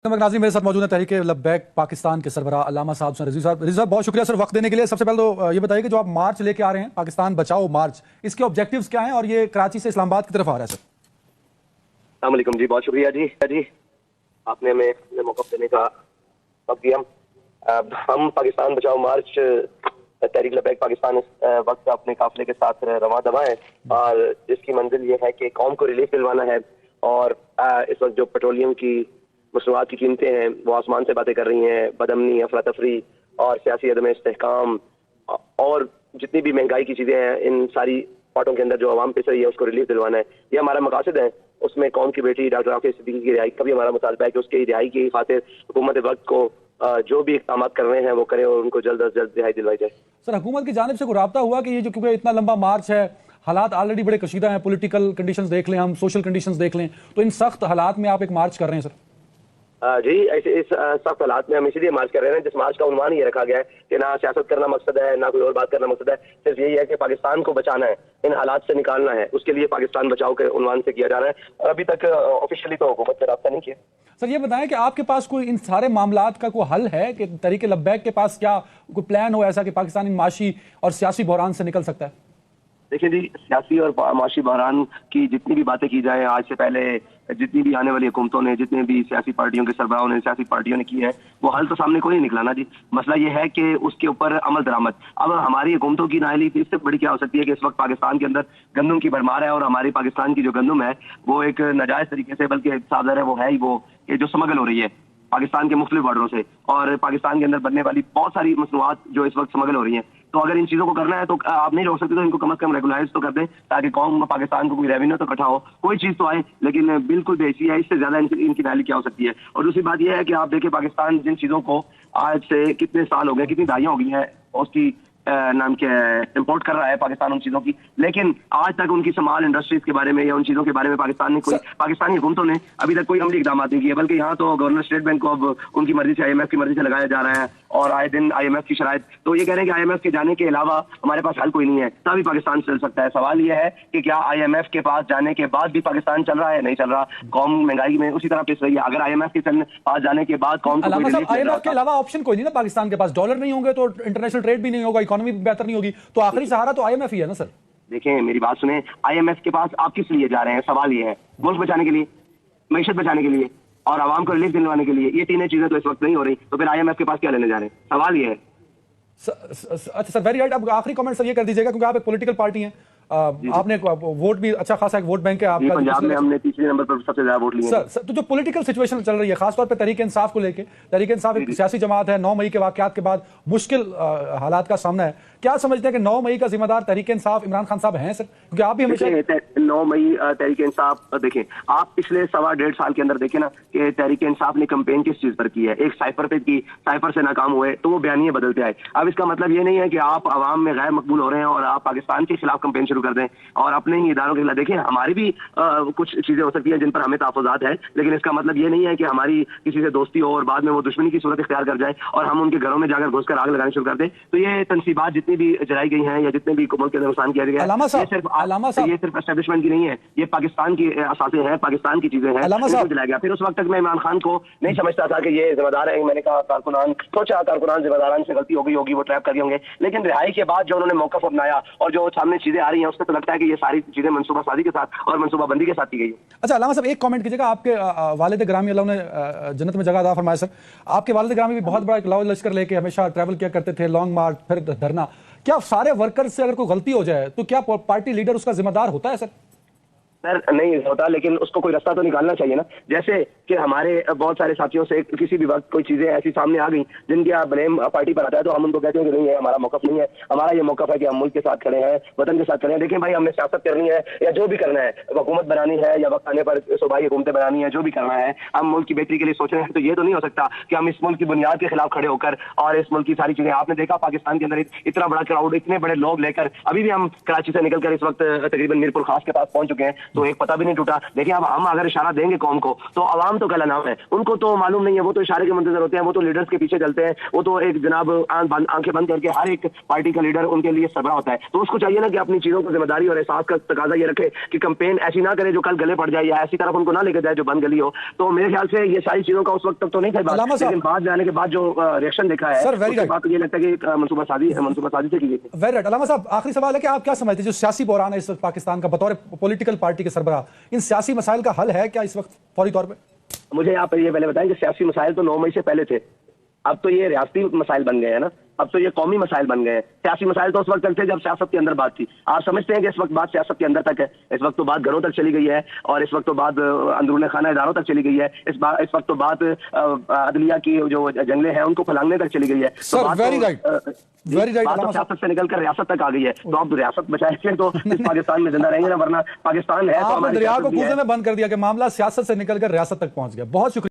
नाज़रीन मेरे साथ मौजूद है तहरीक लब्बैक पाकिस्तान के सरबराह अल्लामा साहब रिजवी साहब बहुत शुक्रिया सर वक्त देने के लिए। सबसे पहले तो ये बताइए कि जो आप मार्च लेके आ रहे हैं पाकिस्तान बचाओ मार्च, इसके ऑब्जेक्टिव्स क्या हैं और ये कराची से इस्लामाबाद की तरफ आ रहा है सर? अस्सलाम वालेकुम जी, बहुत शुक्रिया जी आपने हमें मौका देने का वक्त दिया। हम पाकिस्तान बचाओ मार्च तहरीक लब्बैक पाकिस्तान इस वक्त अपने काफिले के साथ रवां दवा है और इसकी मंजिल ये है कि कौम को रिलीफ दिलवाना है। और इस वक्त जो पेट्रोलियम की मसनूआत की कीमतें हैं वो आसमान से बातें कर रही हैं, बदअमनी, अफरा तफरी और सियासी अदम इस्तेहकाम और जितनी भी महंगाई की चीज़ें हैं, इन सारी बातों के अंदर जो आवाम पिस रही है उसको रिलीफ दिलवाना है, ये हमारा मकासद है। उसमें कौम की बेटी डॉक्टर आफिया सिद्दीकी की रिहाई का भी हमारा मुतालबा है कि उसकी रिहाई की खातिर हुकूमत वक्त को जो भी इक़दाम कर रहे हैं वो करें और उनको जल्द अज जल्द रिहाई दिलवाई जाए। सर हुकूमत की जानिब से कोई राब्ता हुआ कि ये जो क्योंकि इतना लंबा मार्च है, हालात ऑलरेडी बड़े कशीदा हैं, पॉलिटिकल कंडीशंस देख लें, हम सोशल कंडीशंस देख लें, तो इन सख्त हालात में आप एक मार्च कर रहे हैं सर? जी, ऐसे इस सख्त हालात में हम इसीलिए मार्च कर रहे हैं जिस मार्च का उन्वान ये रखा गया है कि ना सियासत करना मकसद है, ना कोई और बात करना मकसद है, सिर्फ यही है कि पाकिस्तान को बचाना है, इन हालात से निकालना है। उसके लिए पाकिस्तान बचाओ के उन्वान से किया जा रहा है और अभी तक ऑफिशियली तो हुकूमत से राब्ता नहीं किया। सर ये बताएं कि आपके पास कोई इन सारे मामलात का कोई हल है कि तहरीक लब्बैक के पास क्या कोई प्लान हो ऐसा कि पाकिस्तान इन माशी और सियासी बहरान से निकल सकता है? देखिए जी, सियासी और माशी बहरान की जितनी भी बातें की जाए, आज से पहले जितनी भी आने वाली हुकूमतों ने, जितने भी सियासी पार्टियों के सरबराहों ने, सियासी पार्टियों ने की है, वो हल तो सामने कोई नहीं निकला ना जी। मसला ये है कि उसके ऊपर अमल दरामद। अब हमारी हुकूमतों की नाअहली इससे बड़ी क्या हो सकती है कि इस वक्त पाकिस्तान के अंदर गंदम की भरमार है और हमारी पाकिस्तान की जो गंदम है वो एक नाजायज तरीके से, बल्कि साफ ज़ाहिर है वो है ही वो ये जो स्मगल हो रही है पाकिस्तान के मुख्तलिफ बॉर्डरों से और पाकिस्तान के अंदर बनने वाली बहुत सारी मसनूआत जो इस वक्त स्मगल हो रही हैं। तो अगर इन चीज़ों को करना है तो आप नहीं रोक सकते, तो इनको कम से कम रेगुलाइज तो कर दें ताकि कौम पाकिस्तान को कोई रेवेन्यू तो इकट्ठा हो, कोई चीज़ तो आए। लेकिन बिल्कुल बेइज्जती है, इससे ज़्यादा इनकी नाली क्या हो सकती है। और दूसरी बात यह है कि आप देखिए पाकिस्तान जिन चीज़ों को आज से कितने साल हो गए, कितनी दहाइयाँ हो गई हैं उसकी नाम के इंपोर्ट कर रहा है पाकिस्तान उन चीज़ों की, लेकिन आज तक उनकी स्मॉल इंडस्ट्रीज के बारे में या उन चीज़ों के बारे में पाकिस्तान ने पाकिस्तानी हुकूमतों ने अभी तक कोई अमली इक़दाम नहीं किए। बल्कि यहाँ तो गवर्नर स्टेट बैंक को अब उनकी मर्जी से, IMF की मर्जी से लगाया जा रहा है और आए दिन IMF की शराइत, तो ये कह रहे हैं कि IMF के जाने के अलावा हमारे पास हल कोई नहीं है, तभी पाकिस्तान चल सकता है। सवाल ये है कि क्या IMF के पास जाने के बाद भी पाकिस्तान चल रहा है? नहीं चल रहा। कौम महंगाई में उसी तरह पिस रही है। अगर IMF के पास जाने के बाद कौम को IMF के अलावा ऑप्शन कोई नहीं ना पाकिस्तान के पास, डॉलर नहीं होंगे तो इंटरनेशनल ट्रेड भी नहीं होगा, इकोनॉमी बेहतर नहीं होगी, तो आखिरी सहारा तो IMF ही है ना सर? देखें मेरी बात सुने, IMF के पास आप किस लिए जा रहे हैं? सवाल ये है, मुल्क बचाने के लिए, मईशत बचाने के लिए और आवाम को रिलीफ दिलवाने के लिए। ये तीनों चीजें तो इस वक्त नहीं हो रही, तो फिर IMF के पास क्या लेने जा रहे हैं? सवाल ये है। अच्छा सर, वेरी राइट। अब आखिरी कमेंट सर ये कर दीजिएगा क्योंकि आप एक पॉलिटिकल पार्टी हैं, आपने वोट भी अच्छा खासा एक वोट बैंक है आपका, पंजाब में हमने तीसरे नंबर पर सबसे ज्यादा वोट लिए। सर तो जो पॉलिटिकल सिचुएशन चल रही है खासतौर पे तहरीक इंसाफ को लेके, तहरीक इंसाफ एक सियासी जमात है, 9 मई के वाकयात के बाद मुश्किल हालात का सामना है, क्या समझते हैं कि 9 मई का जिम्मेदार तहरीक इंसाफ इमरान खान साहब हैं सर? क्योंकि आप भी हमेशा 9 मई तहरीक इंसाफ, देखें आप पिछले 1.25 साल के अंदर देखें ना कि तहरीक इंसाफ ने कैंपेन किस चीज पर की है। एक साइफर पे की, साइफर से नाकाम हुए तो वो बयानिए बदलते आए। अब इसका मतलब ये नहीं है कि आप आवाम में गैर मकबूल हो रहे हैं और आप पाकिस्तान के खिलाफ कैंपेन शुरू कर दें और अपने ही इदारों के खिलाफ। देखिए हमारी भी कुछ चीजें हो सकती हैं जिन पर हमें तहफ़्फ़ुज़ात है, लेकिन इसका मतलब ये नहीं है कि हमारी किसी से दोस्ती हो और बाद में वो दुश्मनी की सूरत इख्तियार कर जाए और हम उनके घरों में जाकर घुसकर आग लगानी शुरू कर दें। तो ये तनसीबात जितनी भी जलाई गई हैं या जितने भी मुल्क के अंदर नुकसान किया गया है, ये सिर्फ एस्टेब्लिशमेंट की नहीं है, ये पाकिस्तान की असासे हैं, पाकिस्तान की चीजें हैं, जलाया गया। फिर उस वक्त तक मैं इमरान खान को नहीं समझता था कि ये जिम्मेदार है। मैंने कहा कारकुनान, सोचा कारकुनान जिम्मेदारान से गलती हो गई होगी, वो ट्रैप कर गए होंगे, लेकिन रिहाई के बाद जो उन्होंने मौक़िफ़ अपनाया और जो सामने चीजें आ रही हैं उससे तो लगता है कि ये सारी चीजें मंसूबा साजी के साथ और मंसूबा बंदी के साथ की गई। अच्छा अल्लामा साहब एक कमेंट कीजिएगा, आपके वालिद ग्रामी अल्लाह ने जन्नत में जगह अता फरमाए सर, आपके वालिद ग्रामी भी बहुत बड़ा एक लाओ लश्कर लेके हमेशा ट्रैवल किया करते थे, लॉन्ग मार्च फिर धरना। क्या सारे वर्कर्स से अगर कोई गलती हो जाए तो क्या पार्टी लीडर उसका जिम्मेदार होता है सर? सर नहीं होता, लेकिन उसको कोई रास्ता तो निकालना चाहिए ना। जैसे कि हमारे बहुत सारे साथियों से किसी भी वक्त कोई चीजें ऐसी सामने आ गई जिनके ब्लेम पार्टी पर आता है तो हम उनको कहते हैं कि नहीं है, हमारा मौक़िफ़ नहीं है। हमारा ये मौक़िफ़ है कि हम मुल्क के साथ खड़े हैं, वतन के साथ खड़े हैं। देखें भाई, हमने सियासत करनी है या जो भी करना है, हुकूमत बनानी है या वक्त आने पर सूबाई हुकूमतें बनानी है, जो भी करना है, हम मुल्क की बेहतरी के लिए सोच रहे हैं। तो ये तो नहीं हो सकता कि हम इस मुल्क की बुनियाद के खिलाफ खड़े होकर और इस मुल्क की सारी चीजें, आपने देखा पाकिस्तान के अंदर इतना बड़ा क्राउड, इतने बड़े लोग लेकर, अभी भी हम कराची से निकलकर इस वक्त तकरीबन मीरपुर खास के पास पहुंच चुके हैं। तो एक पता भी नहीं टूटा। देखिए अब हम अगर इशारा देंगे कौम को तो अवाम तो कल नाम है, उनको तो मालूम नहीं है, वो तो इशारे के मंतजर होते हैं, वो तो लीडर्स के पीछे चलते हैं, वो तो एक जनाब आंखें बंद करके हर एक पार्टी का लीडर उनके लिए सरबराह होता है। तो उसको चाहिए ना कि अपनी चीजों को जिम्मेदारी और एहसास का तकाजा ये रखे कि कैंपेन ऐसी ना करे जो कल गले पड़ जाए, या ऐसी तरफ उनको ना लेके जाए जो बंद गली हो। तो मेरे ख्याल से ये सारी चीजों का उस वक्त तक तो नहीं था, लेकिन बाद जाने के बाद जो रिएक्शन देखा है उसके बाद ये लगता है कि मंसूबा साजी से की गई थी। Very right. अलामा साहब, आखिरी सवाल है कि आप क्या समझते हैं जो सियासी बहरान है इस वक्त पाकिस्तान का बतौर पॉलिटिकल पार्टी के सरबराह, इन सियासी मसाइल का हल है क्या इस वक्त फौरी तौर पे? मुझे आप ये पहले बताएं कि सियासी मसाइल तो 9 मई से पहले थे, अब तो ये रियासती मसाइल बन गए हैं ना, अब तो ये कौमी मसाइल बन गए हैं। सियासी मसाइल तो उस वक्त तक थे जब सियासत के अंदर बात थी। आप समझते हैं कि इस वक्त बात सियासत के अंदर तक है, इस वक्त तो बात घरों तक चली गई है, और इस वक्त तो बात अंदरूनी खाना इदारों तक चली गई है, इस वक्त तो बात अदलिया की जो जंगलें हैं उनको फैलाने तक चली गई है। Sir very right, very right. सियासत से निकल कर रियासत तक आ गई है, तो आप रियासत बचाएंगे तो इस पाकिस्तान में जिंदा रहेंगे ना, वरना पाकिस्तान है तो आपने दरिया को कूजे में बंद कर दिया कि मामला सियासत से निकल कर रियासत तक पहुंच गया। बहुत शुक्रिया।